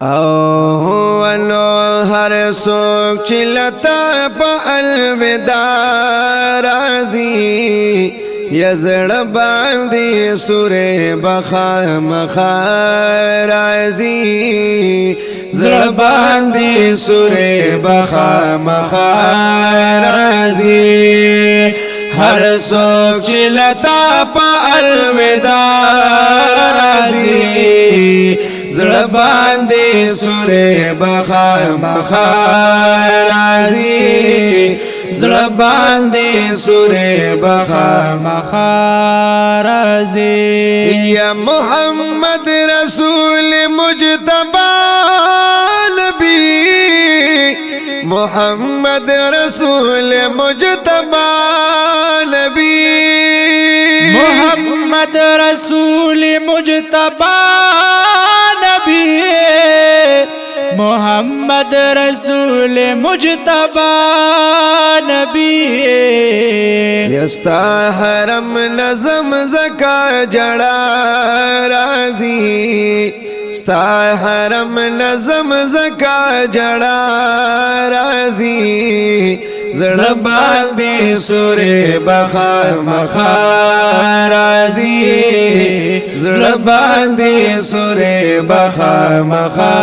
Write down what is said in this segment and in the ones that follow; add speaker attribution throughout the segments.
Speaker 1: او هو نو هر سوک چلتا پا الوداع رازی یزڑ باندی سور بخا مخا رازی زڑ باندی سور بخا مخا رازی ہر سوک چلتا پا الوداع رازی زړه باندې سورې بخا مخا راځي زړه باندې سورې بخا مخا راځي یا محمد رسول مجتبی نبی محمد رسول مجتبی نبی
Speaker 2: محمد رسول مجتبی محمد رسول مجتبی نبی
Speaker 1: یستا حرم نظم زکا جڑا رازی ستا حرم نظم زکا جڑا رازی زړه باندې سورې بخا مخا راځي زړه باندې سورې بخا مخا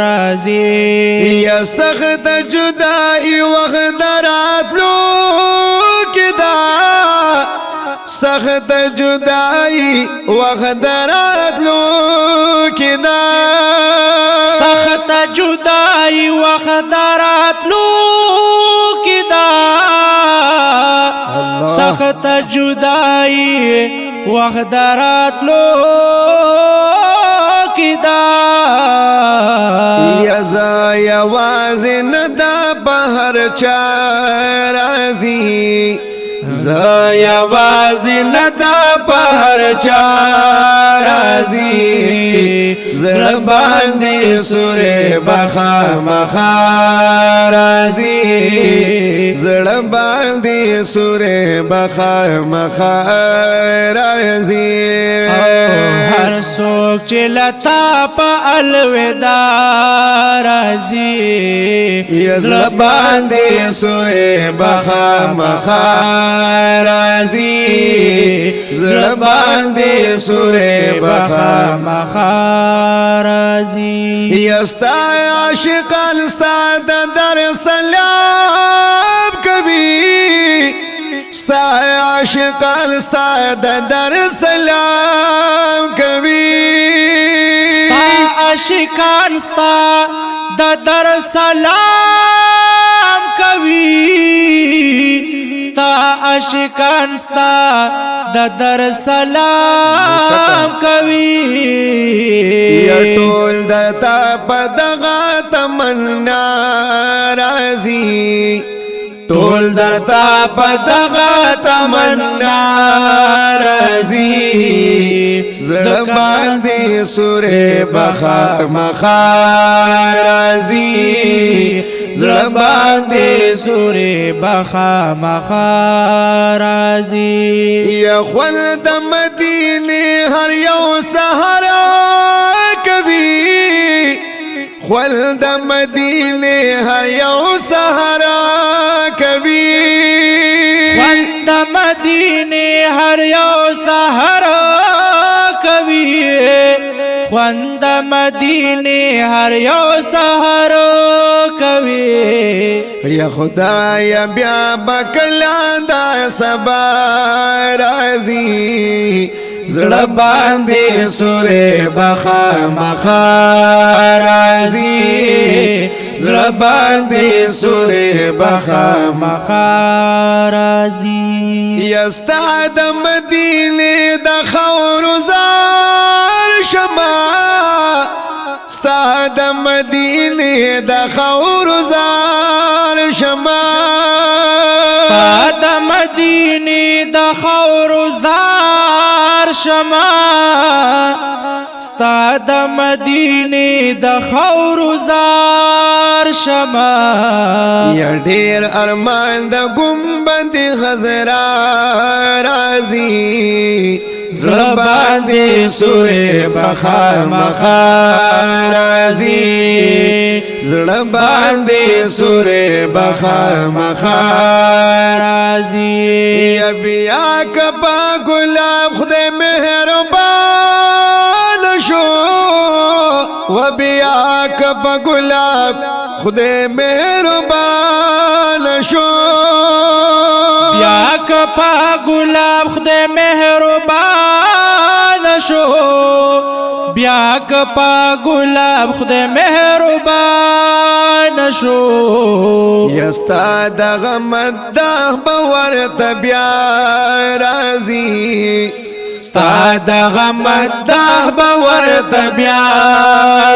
Speaker 2: راځي
Speaker 1: یا سخت جدائی وخت راتلو کدا سخت جدائی وخت راتلو کدا
Speaker 2: سخت جدائی وخت راتلو سخت جدائی وقت راتلو کدا
Speaker 1: یزا یوازی ندا بہر چا رازی زا یوازی ندا بہر چا رازی زړه باندې سورې بخا مخا رازي زړه باندې سورې بخا مخا رازي
Speaker 2: هر څوک چې لتا په الوداع رازي
Speaker 1: زړه باندې سورې بخا مخا رازي زړه باندې سورې بخا مخا
Speaker 2: رازي
Speaker 1: یستا عاشقان ستا در سلام کبھی ستا عاشقان ستا در سلام کبھی
Speaker 2: ستا عاشقان ستا در سلام کبھی ستا عاشقان ستا در سلام کبھی
Speaker 1: یا ټول درتا پدغه تمنا رازي ټول درتا پدغه تمنا رازي زړه باندې سورې بخا مخا رازي زړه باندې
Speaker 2: سورې بخا مخا رازي
Speaker 1: یا خپل د مدینه هر یو سحر کبھی خپل د مدینه هر یو سحر کبھی
Speaker 2: خپل د مدینه هر یو سحر کبھی خوند مدینه هر یو سحر کوي
Speaker 1: یا خدای بیا بکلا دا سبا رازي زړه باندې سورې بخا مخا رازي زړه باندې سورې بخا
Speaker 2: مخا رازي
Speaker 1: یستا د مدینه د خور زار شما ستا د مدینه د خور زار شما
Speaker 2: ستا د مدینه د خور زار شما ستا د مدینه د خور زار شما
Speaker 1: یا ډیر ارمان د ګمبد خضرا رازي زړه باندې سورې بخار مخار راځي زړه باندې سورې بخار مخار
Speaker 2: راځي
Speaker 1: یا بیا کپا ګلاب خدای مهربان شو و بیا کپا ګلاب خدای مهربان شو
Speaker 2: بیا کپا ګلاب خدای مهربان شو بیا کپا ګلاب خدای مهربان شو
Speaker 1: یستا دغه مده باور ته بیا راځي ستا دغه مده باور ته بیا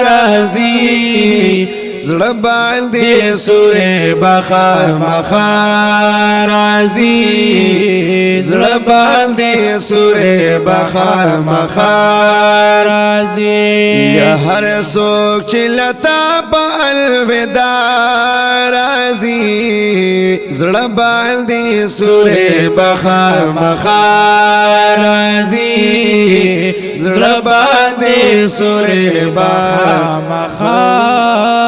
Speaker 1: راځي زړه باندې سورې بخار مخار راځي زړه باندې سورې بخار مخار
Speaker 2: راځي
Speaker 1: یا هر څوک چې لتا په الوداع راځي زړه باندې سورې بخار مخار راځي زړه باندې سورې بخار
Speaker 2: مخار